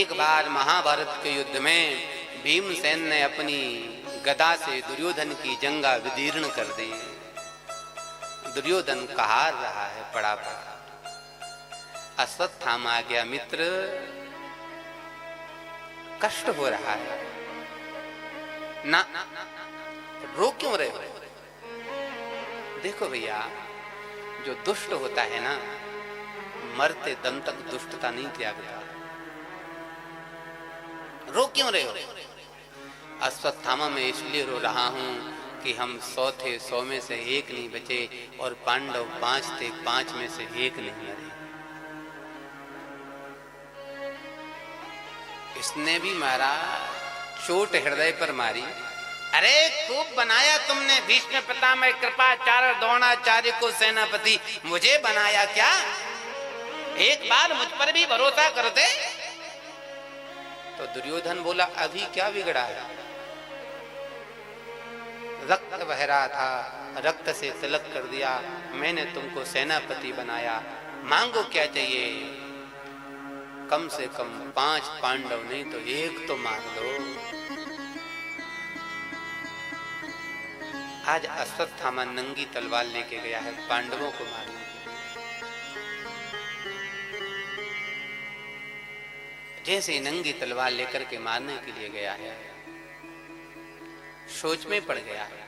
एक बार महाभारत के युद्ध में भीमसेन ने अपनी गदा से दुर्योधन की जंगा विदीर्ण कर दी। दुर्योधन कहार रहा है पड़ा पड़ा। अश्वत्थामा आ गया, मित्र कष्ट हो रहा है ना, रो क्यों रहे हो? देखो भैया, जो दुष्ट होता है ना, मरते दम तक दुष्टता नहीं त्यागता। रो क्यों रहे हो? अश्वत्थामा मैं इसलिए रो रहा हूं कि हम 100 थे, 100 में से एक नहीं बचे, और पांडव 5 थे, 5 में से एक नहीं मरे। इसने भी मारा, चोट हृदय पर मारी। अरे खूब बनाया तुमने भीष्म पितामह कृपाचार्य द्रोणाचार्य को सेनापति, मुझे बनाया क्या? एक बार मुझ पर भी भरोसा करते। तो दुर्योधन बोला, अभी क्या बिगड़ा है? रक्त बह रहा था, रक्त से तिलक कर दिया, मैंने तुमको सेनापति बनाया, मांगो क्या चाहिए? कम से कम 5 पांडव नहीं तो 1 तो मार दो। आज अश्वत्थामा नंगी तलवार लेके गया है पांडवों को मारने। जैसे नंगी तलवार लेकर के मारने के लिए गया है, सोच में पड़ गया है,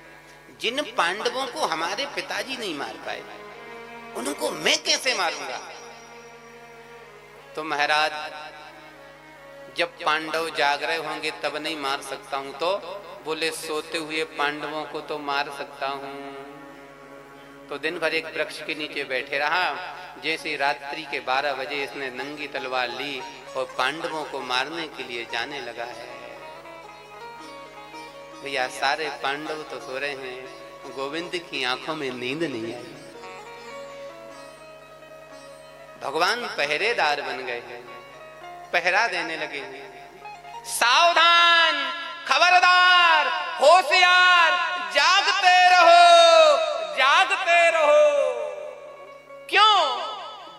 जिन पांडवों को हमारे पिताजी नहीं मार पाए, उनको मैं कैसे मारूंगा? तो महाराज, जब पांडव जाग रहे होंगे तब नहीं मार सकता हूं, तो बोले सोते हुए पांडवों को तो मार सकता हूं। तो दिन भर एक वृक्ष के नीचे बैठे रहा। जैसे रात्रि के 12 बजे इसने नंगी तलवार ली और पांडवों को मारने के लिए जाने लगा है। भैया सारे पांडव तो सो रहे हैं, गोविंद की आंखों में नींद नहीं आई। भगवान पहरेदार बन गए हैं, पहरा देने लगे हैं। सावधान, खबरदार, होशियार, जागते रहो, जागते रहो। क्यों?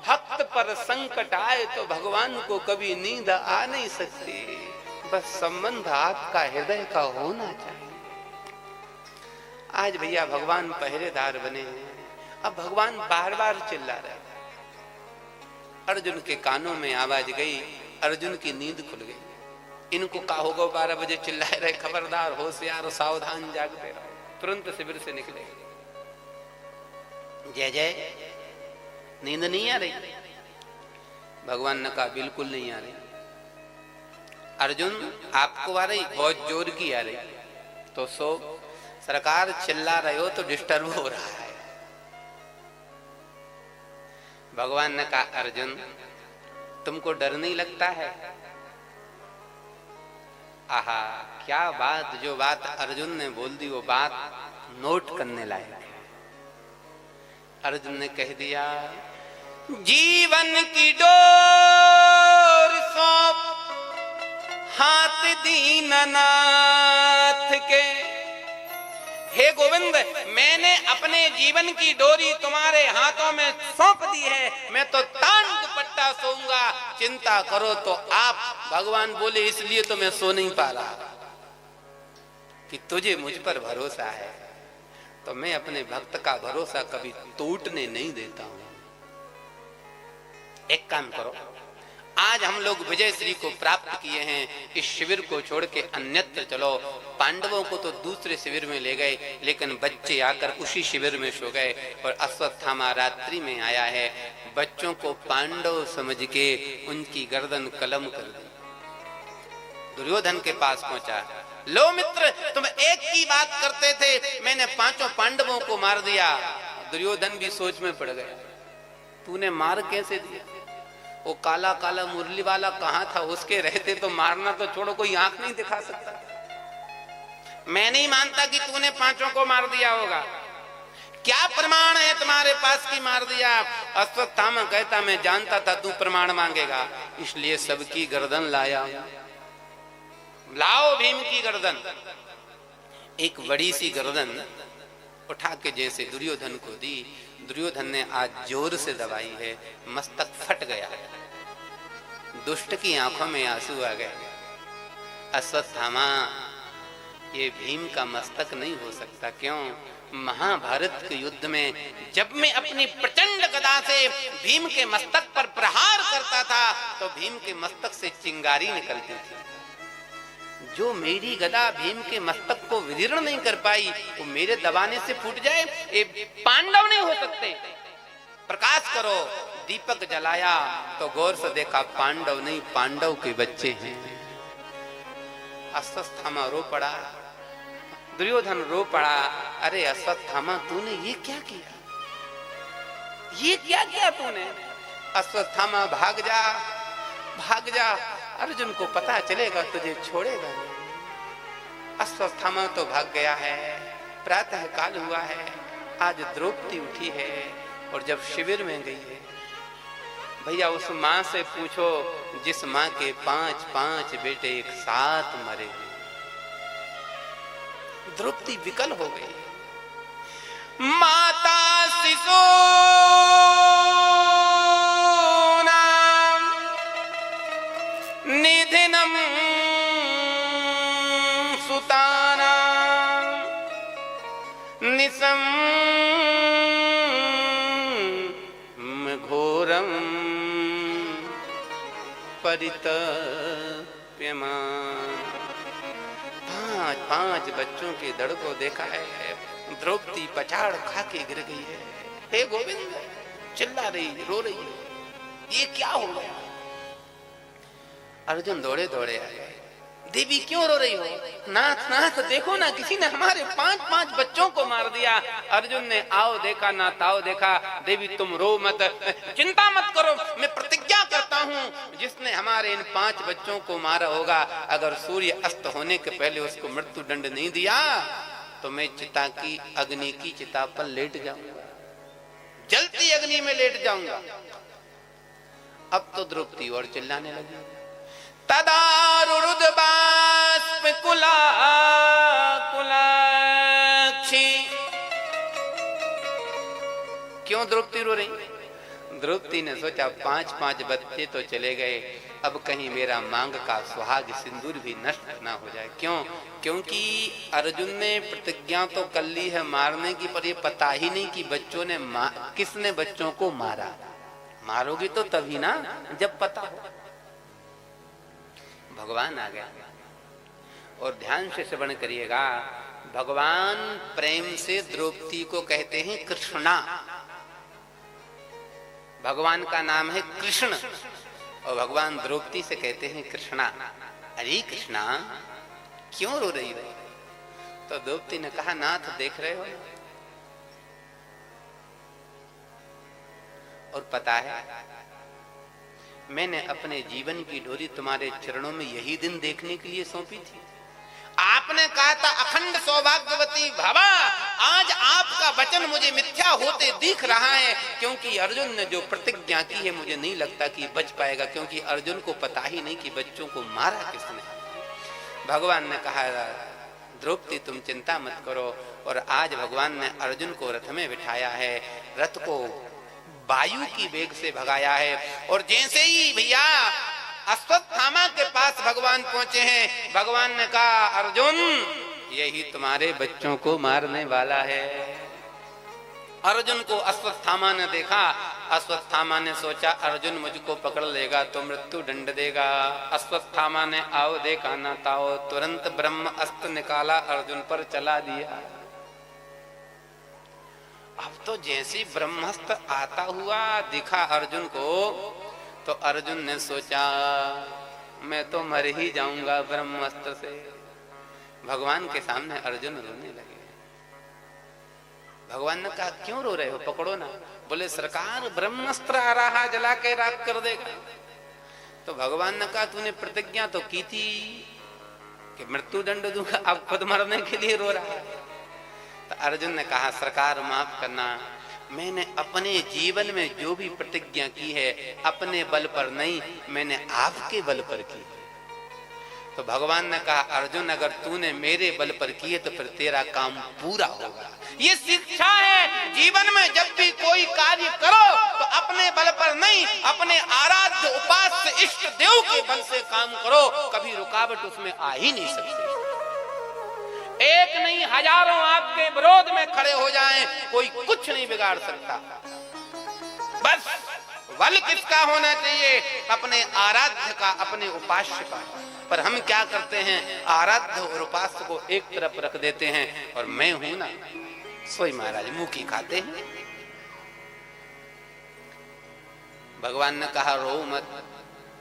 भक्त पर संकट आए तो भगवान को कभी नींद आ नहीं सकती, बस संबंध आपका हृदय का होना चाहिए। आज भैया भगवान पहरेदार बने हैं। अब भगवान बार बार चिल्ला रहे। अर्जुन के कानों में आवाज गई, अर्जुन की नींद खुल गई। इनको कहा होगा 12 बजे चिल्लाए रहे, खबरदार, होशियार, सावधान, जागते रहो। तुरंत शिविर से निकले। जय जय, नींद नहीं आ रही? भगवान ने कहा बिल्कुल नहीं आ रही। अर्जुन आपको आ रही? बहुत जोर की आ रही। तो सो, सरकार चिल्ला रहे हो तो डिस्टर्ब हो रहा है। भगवान ने कहा अर्जुन तुमको डर नहीं लगता है? आहा, क्या बात! जो बात अर्जुन ने बोल दी वो बात नोट करने लायक है। अर्जुन ने कह दिया, जीवन की डोर सौंप हाथ दीननाथ के। हे गोविंद, मैंने अपने जीवन की डोरी तुम्हारे हाथों में सौंप दी है, मैं तो तान दुपट्टा सोऊंगा, चिंता करो तो आप। भगवान बोले इसलिए तो मैं सो नहीं पा रहा कि तुझे मुझ पर भरोसा है, तो मैं अपने भक्त का भरोसा कभी टूटने नहीं देता हूं। एक काम करो, आज हम लोग विजय श्री को प्राप्त किए हैं, इस शिविर को छोड़ के अन्यत्र चलो। पांडवों को तो दूसरे शिविर में ले गए, लेकिन बच्चे आकर उसी शिविर में सो गए। और अश्वत्थामा रात्रि में आया है, बच्चों को पांडव समझ के उनकी गर्दन कलम कर दी। दुर्योधन के पास पहुंचा, लो मित्र, तुम एक ही बात करते थे, मैंने 5 पांडवों को मार दिया। दुर्योधन भी सोच में पड़ गया, तूने मार कैसे दिया? वो काला काला मुरली वाला कहां था? उसके रहते तो मारना तो छोड़ो, कोई आंख नहीं दिखा सकता। मैं नहीं मानता कि तूने 5 को मार दिया होगा। क्या प्रमाण है तुम्हारे पास कि मार दिया? अश्वत्थामा कहता, मैं जानता था तू प्रमाण मांगेगा, इसलिए सबकी गर्दन लाया। लाओ भीम की गर्दन। एक बड़ी सी गर्दन उठा के जैसे दुर्योधन को दी। दुर्योधन ने आज जोर से दबाई है, मस्तक फट गया। दुष्ट की आंखों में आंसू आ गए। अश्वत्थामा, ये भीम का मस्तक नहीं हो सकता। क्यों? महाभारत के युद्ध में जब मैं अपनी प्रचंड गदा से भीम के मस्तक पर प्रहार करता था तो भीम के मस्तक से चिंगारी निकलती थी। जो मेरी गदा भीम के मस्तक को विदीर्ण नहीं कर पाई वो मेरे दबाने से फूट जाए, ये पांडव नहीं हो सकते। प्रकाश करो। दीपक जलाया तो गौर से देखा पांडव नहीं, पांडव के बच्चे हैं। अश्वत्थामा रो पड़ा, दुर्योधन रो पड़ा। अरे अश्वत्थामा, तूने ये क्या किया? ये क्या किया तूने? अश्वत्थामा, भाग जा, भाग जा, अर्जुन को पता चलेगा तुझे छोड़ेगा नहीं। अश्वत्थामा तो भाग गया है। प्रातः काल हुआ है, आज द्रौपदी उठी है और जब शिविर में गई है, भैया उस माँ से पूछो जिस माँ के 5-5 बेटे एक साथ मरे। द्रौपदी विकल हो गई। माता शिशु निधिनम सुताना निसम घोरम परितप्यमान। 5 बच्चों के दड़ को देखा है। द्रौपदी पछाड़ खा के गिर गई है। हे गोविंद, चिल्ला रही, रो रही है, ये क्या हो गया? अर्जुन दौड़े दौड़े आए। देवी क्यों रो रही हो? नाथ नाथ देखो ना, किसी ने हमारे 5-5 बच्चों को मार दिया। अर्जुन ने आओ देखा ना ताओ देखा। देवी तुम रो मत, चिंता मत करो, मैं प्रतिज्ञा करता हूँ जिसने हमारे इन 5 बच्चों को मारा होगा, अगर सूर्य अस्त होने के पहले उसको मृत्यु दंड नहीं दिया तो मैं चिता की अग्नि की चिता पर लेट जाऊंगा, जलती अग्नि में लेट जाऊंगा। अब तो द्रौपदी और चिल्लाने लगी। तदारुरुदबाष्पकुला कुलाक्षी। क्यों द्रौपदी रो रही? द्रौपदी ने सोचा 5-5 बच्चे तो चले गए, अब कहीं मेरा मांग का सुहाग सिंदूर भी नष्ट ना हो जाए। क्यों? क्योंकि अर्जुन ने प्रतिज्ञा तो कर ली है मारने की, पर ये पता ही नहीं कि बच्चों ने किसने बच्चों को मारा। मारोगी तो तभी ना जब पता हो। भगवान आ गया और ध्यान से श्रवण करिएगा। भगवान प्रेम से द्रौपदी को कहते हैं कृष्णा। भगवान का नाम है कृष्ण और भगवान द्रौपदी से कहते हैं कृष्णा। अरे कृष्णा, क्यों रो रही हो? तो द्रौपदी ने कहा, नाथ देख रहे हो और पता है मैंने अपने जीवन की डोरी तुम्हारे चरणों में यही दिन देखने के लिए सौंपी थी। आपने कहा था अखंड सौभाग्यवती भवा, आज आपका वचन मुझे मिथ्या होते दिख रहा है, क्योंकि अर्जुन ने जो प्रतिज्ञा की है मुझे नहीं लगता कि बच पाएगा, क्योंकि अर्जुन को पता ही नहीं कि बच्चों को मारा किसने। भगवान ने कहा, द्रौपदी तुम चिंता मत करो। और आज भगवान ने अर्जुन को रथ में बिठाया है, रथ को वायु की वेग से भगाया है। और जैसे ही भैया अश्वत्थामा के पास भगवान पहुंचे हैं, भगवान ने कहा, अर्जुन यही तुम्हारे बच्चों को मारने वाला है। अर्जुन को अश्वत्थामा ने देखा। अश्वत्थामा ने सोचा अर्जुन मुझको पकड़ लेगा तो मृत्यु दंड देगा। अश्वत्थामा ने आओ देखा ना ताओ, तुरंत ब्रह्म अस्त्र निकाला, अर्जुन पर चला दिया। अब तो जैसे ब्रह्मास्त्र आता हुआ दिखा अर्जुन को, तो अर्जुन ने सोचा मैं तो मर ही जाऊंगा ब्रह्मास्त्र से। भगवान के सामने अर्जुन रोने लगे। भगवान ने कहा, क्यों रो रहे हो? पकड़ो ना। बोले, सरकार ब्रह्मास्त्र आ रहा, जला के राख कर देगा। तो भगवान ने कहा, तूने प्रतिज्ञा तो की थी कि मृत्यु दंड दूंगा, अब खुद मरने के लिए रो रहा है। तो अर्जुन ने कहा, सरकार माफ करना, मैंने अपने जीवन में जो भी प्रतिज्ञा की है अपने बल पर नहीं, मैंने आपके बल पर की। तो भगवान ने कहा, अर्जुन अगर तूने मेरे बल पर किए तो फिर तेरा काम पूरा होगा। ये शिक्षा है, जीवन में जब भी कोई कार्य करो तो अपने बल पर नहीं, अपने आराध्य उपास्य इष्ट देव के बल से काम करो, कभी रुकावट उसमें आ ही नहीं सकती। एक नहीं हजारों आपके विरोध में खड़े हो जाएं, कोई कुछ नहीं बिगाड़ सकता। बस बल किसका होना चाहिए? अपने आराध्य का, अपने उपास्य का। पर हम क्या करते हैं, आराध्य और उपास्य को एक तरफ रख देते हैं और मैं हूं ना, सोई महाराज मुंह की खाते हैं। भगवान ने कहा, रो मत।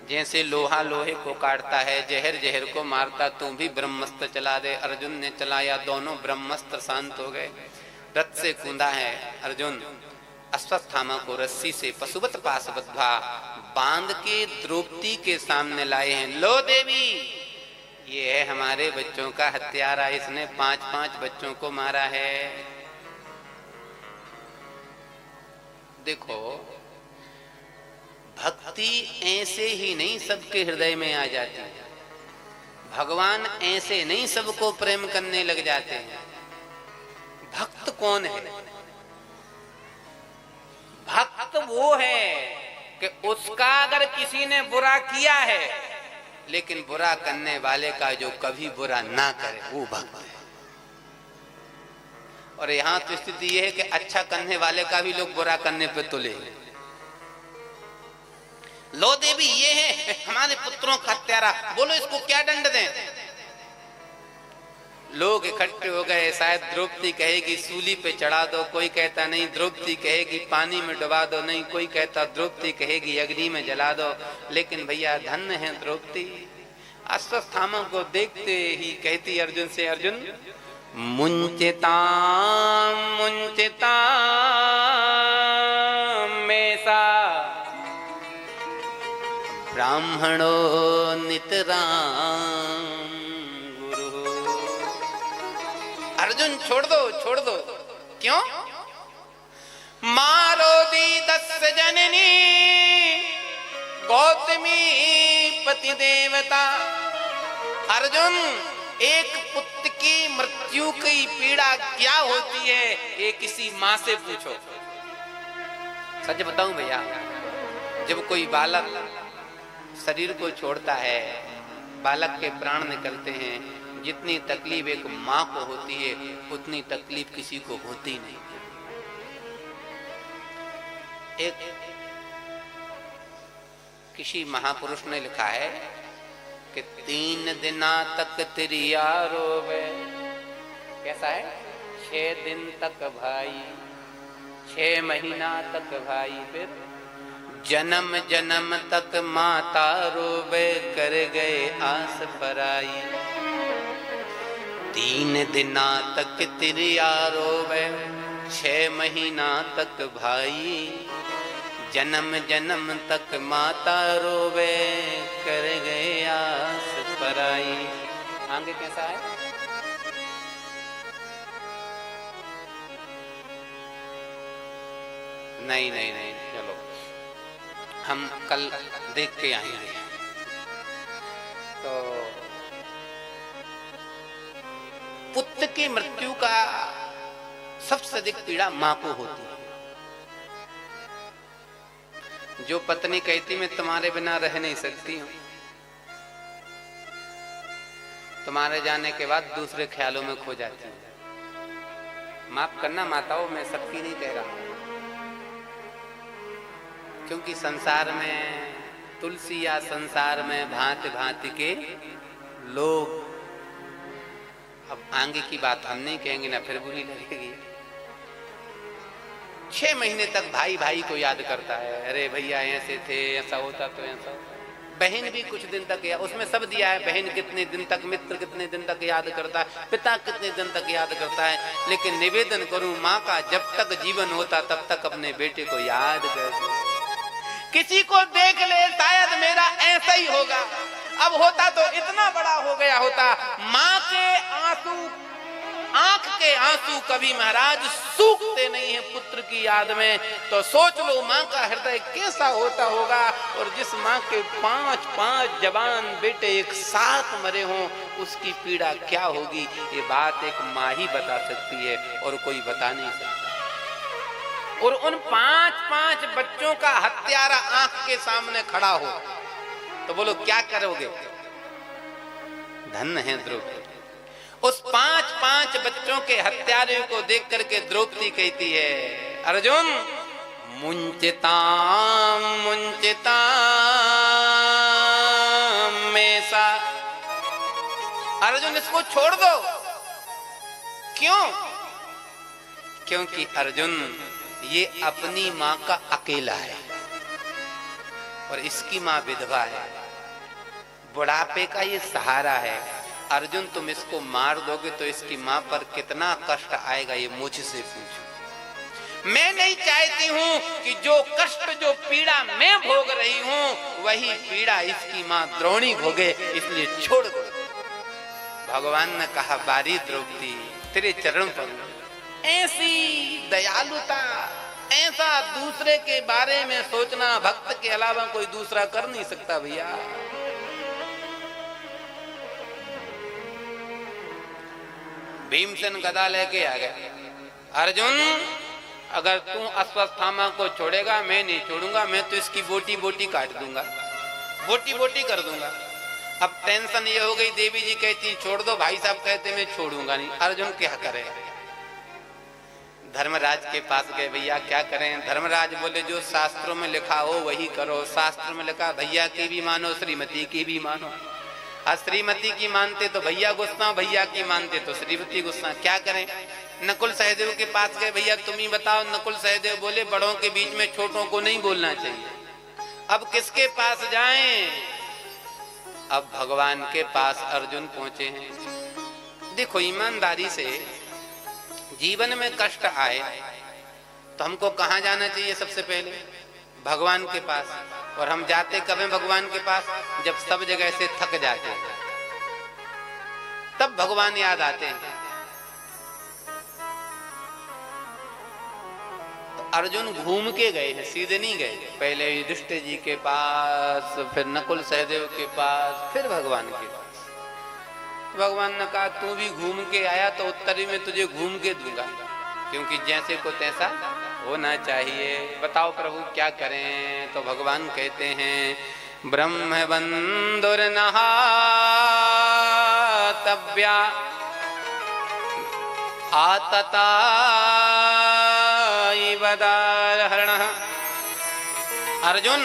जैसे लोहा लोहे को काटता है, जहर जहर को मारता, तू भी ब्रह्मस्त्र चला दे। अर्जुन ने चलाया, दोनों ब्रह्मस्त्र शांत हो गए। रथ से कूदा है अर्जुन, अश्वत्थामा को रस्सी से पशुवत पास बद्धा बांध के द्रौपदी के सामने लाए हैं। लो देवी, ये है हमारे बच्चों का हत्यारा, इसने 5-5 बच्चों को मारा है। देखो, भक्ति ऐसे ही नहीं सबके हृदय में आ जाती है। भगवान ऐसे नहीं सबको प्रेम करने लग जाते हैं। भक्त कौन है? भक्त वो है कि उसका अगर किसी ने बुरा किया है, लेकिन बुरा करने वाले का जो कभी बुरा ना करे, वो भक्त है। और यहां तो स्थिति यह है कि अच्छा करने वाले का भी लोग बुरा करने पे तुले। लो देवी, ये है हमारे पुत्रों का हत्यारा, बोलो इसको क्या दंड दें? लोग इकट्ठे हो गए। शायद द्रौपदी कहेगी सूली पे चढ़ा दो, कोई कहता नहीं। द्रौपदी कहेगी पानी में डुबा दो, नहीं। कोई कहता द्रौपदी कहेगी अग्नि में जला दो। लेकिन भैया धन्य है द्रौपदी। अश्वत्थामा को देखते ही कहती अर्जुन से, अर्जुन मुंचिता मुंचिता मेसा ब्राह्मणो नितराम गुरु। अर्जुन छोड़ दो, छोड़ दो। क्यों? मारो दी 10 जननी गौतमी पति देवता। अर्जुन, एक पुत्र की मृत्यु की पीड़ा क्या होती है, ये किसी माँ से पूछो। सच बताऊं भैया, जब कोई बालक शरीर को छोड़ता है, बालक के प्राण निकलते हैं, जितनी तकलीफ एक माँ को होती है उतनी तकलीफ किसी को होती नहीं। एक किसी महापुरुष ने लिखा है कि 3 दिना तक तिरिया रोवे। कैसा है? 6 दिन तक भाई, 6 महीना तक भाई, फिर जन्म जन्म तक माता रोवे, कर गए आस पराई। 3 दिना तक तिरिया रोवे, 6 महीना तक भाई, जन्म जन्म तक माता रोवे, कर गए आस पराई। आगे कैसा है? नहीं नहीं नहीं, चलो हम कल देख के आएंगे। तो पुत्र की मृत्यु का सबसे अधिक पीड़ा मां को होती है। जो पत्नी कहती मैं तुम्हारे बिना रह नहीं सकती हूं, तुम्हारे जाने के बाद दूसरे ख्यालों में खो जाती हूं। माफ करना माताओं, मैं सबकी नहीं कह रहा हूं, क्योंकि संसार में तुलसी या संसार में भांति भांति के लोग। अब आगे की बात हम नहीं कहेंगे ना, फिर बुरी लगेगी। 6 महीने तक भाई भाई को याद करता है, अरे भैया ऐसे थे, ऐसा होता तो ऐसा। बहन भी कुछ दिन तक, या उसमें सब दिया है, बहन कितने दिन तक, मित्र कितने दिन तक याद करता है, पिता कितने दिन तक याद करता है। लेकिन निवेदन करूं माँ का, जब तक जीवन होता तब तक अपने बेटे को याद कर। किसी को देख ले शायद मेरा ऐसा ही होगा, अब होता तो इतना बड़ा हो गया होता। माँ के आंसू आंख के आंसू कभी महाराज सूखते नहीं है पुत्र की याद में, तो सोच लो माँ का हृदय कैसा होता होगा। और जिस माँ के 5 जवान बेटे एक साथ मरे हों, उसकी पीड़ा क्या होगी, ये बात एक माँ ही बता सकती है और कोई बता नहीं सकता। और उन 5 बच्चों का हत्यारा आंख के सामने खड़ा हो तो बोलो क्या करोगे। धन्य है द्रौपदी। उस 5 बच्चों के हत्यारे को देख करके द्रौपदी कहती है, अर्जुन मुंचिताम मेसा, अर्जुन इसको छोड़ दो। क्यों? क्योंकि अर्जुन ये अपनी माँ का अकेला है और इसकी माँ विधवा है, बुढ़ापे का ये सहारा है। अर्जुन तुम इसको मार दोगे तो इसकी माँ पर कितना कष्ट आएगा, ये मुझसे पूछो। मैं नहीं चाहती हूँ कि जो कष्ट जो पीड़ा मैं भोग रही हूँ वही पीड़ा इसकी माँ द्रोणी भोगे, इसलिए छोड़ दो। भगवान ने कहा, बारी द्रौपदी तेरे चरण पर ऐसी दयालुता, ऐसा दूसरे के बारे में सोचना भक्त के अलावा कोई दूसरा कर नहीं सकता भैया। भीमसेन गदा लेके आ गए, अर्जुन अगर तू अश्वत्थामा को छोड़ेगा मैं नहीं छोड़ूंगा, मैं तो इसकी बोटी बोटी काट दूंगा, बोटी बोटी कर दूंगा। अब टेंशन ये हो गई, देवी जी कहती छोड़ दो, भाई साहब कहते मैं छोड़ूंगा नहीं। अर्जुन क्या करे? धर्मराज के पास गए, भैया क्या करें? धर्मराज बोले जो शास्त्रों में लिखा हो वही करो। शास्त्र में लिखा भैया की भी मानो, श्रीमती की भी मानो। श्रीमती की मानते तो भैया गुस्सा, भैया की मानते तो श्रीमती गुस्सा, क्या करें? नकुल सहदेव के पास गए, भैया तुम ही बताओ। नकुल सहदेव बोले बड़ों के बीच में छोटों को नहीं बोलना चाहिए। अब किसके पास जाएं? अब भगवान के पास अर्जुन पहुंचे हैं। देखो ईमानदारी से जीवन में कष्ट आए तो हमको कहां जाना चाहिए? सबसे पहले भगवान के पास। और हम जाते कब हैं भगवान के पास? जब सब जगह से थक जाते हैं तब भगवान याद आते हैं। तो अर्जुन घूम के गए हैं, सीधे नहीं गए। पहले युधिष्ठिर जी के पास, फिर नकुल सहदेव के पास, फिर भगवान के पास। भगवान ने कहा तू भी घूम के आया तो उत्तरी में तुझे घूम के दूंगा, क्योंकि जैसे को तैसा होना चाहिए। बताओ प्रभु क्या करें? तो भगवान कहते हैं ब्रह्म बंधुर्नहा तव्या आतता अर्जुन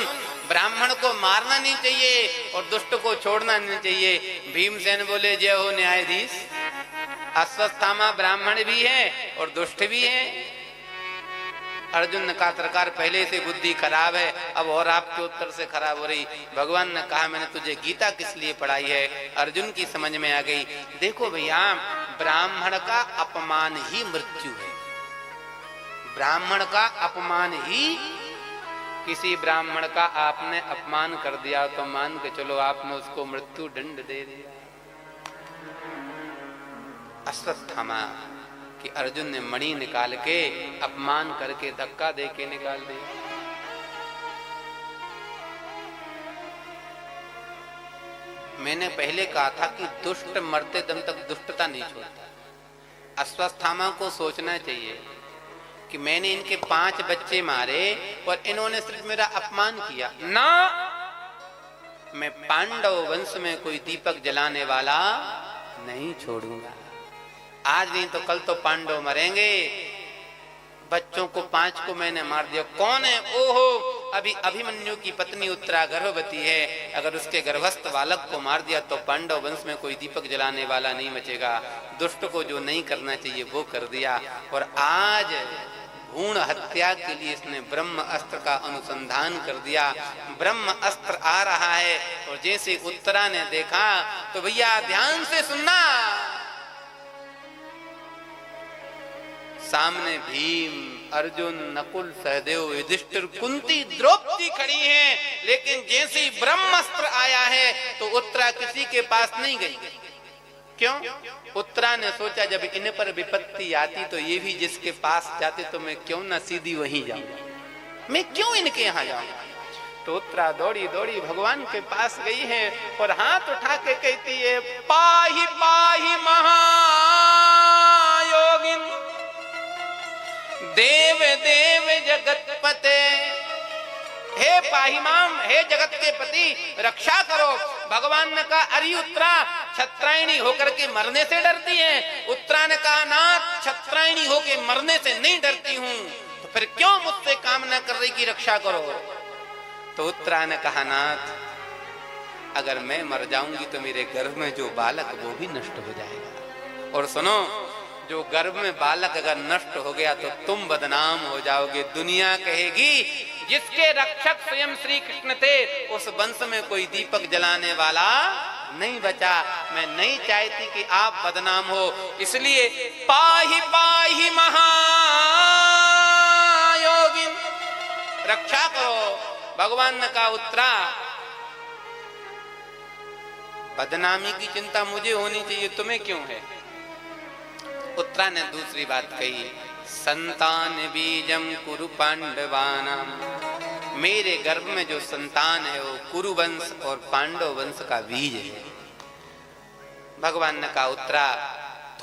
ब्राह्मण को मारना नहीं चाहिए और दुष्ट को छोड़ना नहीं चाहिए। भीमसेन बोले जय हो न्यायाधीश, अश्वत्थामा ब्राह्मण भी है और दुष्ट भी है। अर्जुन ने कहा सरकार पहले से बुद्धि खराब है, अब और आपके उत्तर से खराब हो रही। भगवान ने कहा मैंने तुझे गीता किस लिए पढ़ाई है? अर्जुन की समझ में आ गई। देखो भैया, ब्राह्मण का अपमान ही मृत्यु है। ब्राह्मण का अपमान ही, किसी ब्राह्मण का आपने अपमान कर दिया तो मान के चलो आपने उसको मृत्यु दंड दे दिया। अश्वत्थामा कि अर्जुन ने मणि निकाल के अपमान करके धक्का दे के निकाल दिया। मैंने पहले कहा था कि दुष्ट मरते दम तक दुष्टता नहीं छोड़ता। अश्वत्थामा को सोचना चाहिए कि मैंने इनके 5 बच्चे मारे और इन्होंने सिर्फ मेरा अपमान किया ना। मैं पांडव वंश में कोई दीपक जलाने वाला नहीं छोड़ूंगा। आज नहीं तो कल तो पांडव मरेंगे। बच्चों को 5 को मैंने मार दिया। कौन है? ओहो, अभी अभिमन्यु की पत्नी उत्तरा गर्भवती है। अगर उसके गर्भस्थ बालक को मार दिया तो पांडव वंश में कोई दीपक जलाने वाला नहीं बचेगा। दुष्ट को जो नहीं करना चाहिए वो कर दिया। और आज भ्रूण हत्या के लिए इसने ब्रह्म अस्त्र का अनुसंधान कर दिया। ब्रह्म अस्त्र आ रहा है और जैसे उत्तरा ने देखा तो भैया ध्यान से सुनना, सामने भीम, अर्जुन, नकुल, सहदेव, युधिष्ठिर, कुंती, द्रौपदी खड़ी हैं। लेकिन जैसे ही ब्रह्मास्त्र आया है तो उत्तरा किसी के पास नहीं गई। क्यों? उत्तरा ने सोचा जब इन पर विपत्ति आती तो ये भी जिसके पास जाते तो मैं क्यों ना सीधी वहीं जाऊं, मैं क्यों इनके यहाँ जाऊं। तो उत्तरा दौड़ी दौड़ी भगवान के पास गई है और हाथ उठा के कहती है, पाहि पाहि महायोगिन देव देव जगतपते, हे पाहिमाम, हे जगत के पति रक्षा करो। भगवान ने कहा, अरे उत्तरा छत्रायणी होकर के मरने से डरती है? उत्तरा ने कहा, नाथ छत्रायणी होके मरने से नहीं डरती हूं, तो फिर क्यों मुझसे कामना कर रही कि रक्षा करो। तो उत्तरा ने कहा, नाथ अगर मैं मर जाऊंगी तो मेरे गर्भ में जो बालक वो भी नष्ट हो जाएगा, और सुनो जो गर्भ में बालक अगर नष्ट हो गया तो तुम बदनाम हो जाओगे। दुनिया कहेगी जिसके रक्षक स्वयं श्री कृष्ण थे उस वंश में कोई दीपक जलाने वाला नहीं बचा। मैं नहीं चाहती कि आप बदनाम हो, इसलिए पाहि पाहि महायोगिन रक्षा करो। भगवान ने कहा, उत्तरा बदनामी की चिंता मुझे होनी चाहिए, तुम्हें क्यों है? उत्तरा ने दूसरी बात कही, संतान बीजम कुरु पांडवानाम, मेरे गर्भ में जो संतान है वो कुरु वंश और पांडव वंश का बीज है। भगवान ने कहा, उत्तरा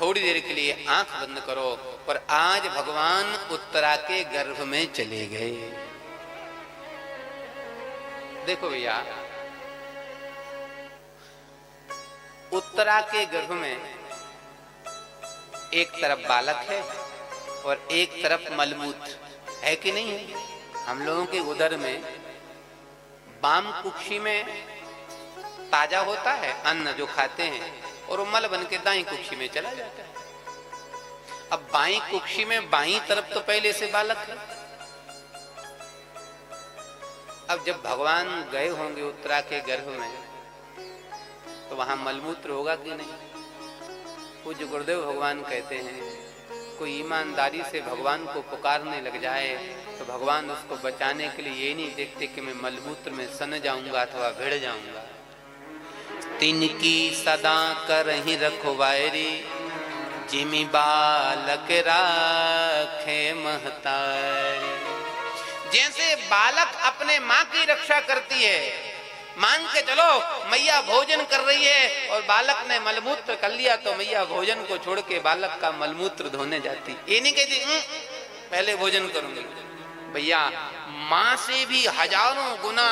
थोड़ी देर के लिए आंख बंद करो। और आज भगवान उत्तरा के गर्भ में चले गए। देखो भैया, उत्तरा के गर्भ में एक तरफ बालक है और एक तरफ मलमूत्र है कि नहीं है? हम लोगों के उदर में बाम कुक्षी में ताजा होता है अन्न जो खाते हैं, और वो मल बन के दाई कुक्षी में चला जाता है। अब बाई कुक्षी में बाई तरफ तो पहले से बालक है। अब जब भगवान गए होंगे उत्तरा के गर्भ में तो वहां मलमूत्र होगा कि नहीं? पूज्य गुरुदेव भगवान कहते हैं, कोई ईमानदारी से भगवान को पुकारने लग जाए तो भगवान उसको बचाने के लिए ये नहीं देखते कि मैं मलमूत्र में सन जाऊंगा अथवा भिड़ जाऊंगा। तिनकी सदा करहि रखवारी, जिमि बालक राखे महतारी। जैसे बालक अपने माँ की रक्षा करती है, मान के चलो मैया भोजन कर रही है और बालक ने मलमूत्र कर लिया तो मैया भोजन को छोड़ के बालक का मलमूत्र धोने जाती, ये नहीं कहती पहले भोजन करूंगी। भैया माँ से भी हजारों गुना,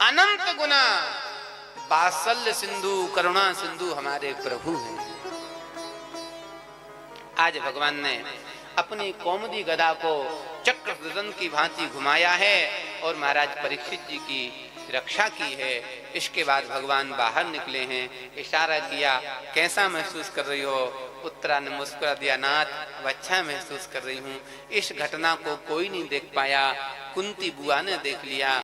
अनंत गुना वात्सल्य सिंधु करुणा सिंधु हमारे प्रभु हैं। आज भगवान ने अपनी कौमुदी गदा को चक्र की भांति घुमाया है और महाराज परीक्षित जी की रक्षा की है। इसके बाद भगवान बाहर निकले हैं, इशारा किया, कैसा महसूस कर रही हो? उत्तरा ने मुस्कुरा दिया, नाथ अब अच्छा महसूस कर रही हूँ। इस घटना को कोई नहीं देख पाया, कुंती बुआ ने देख लिया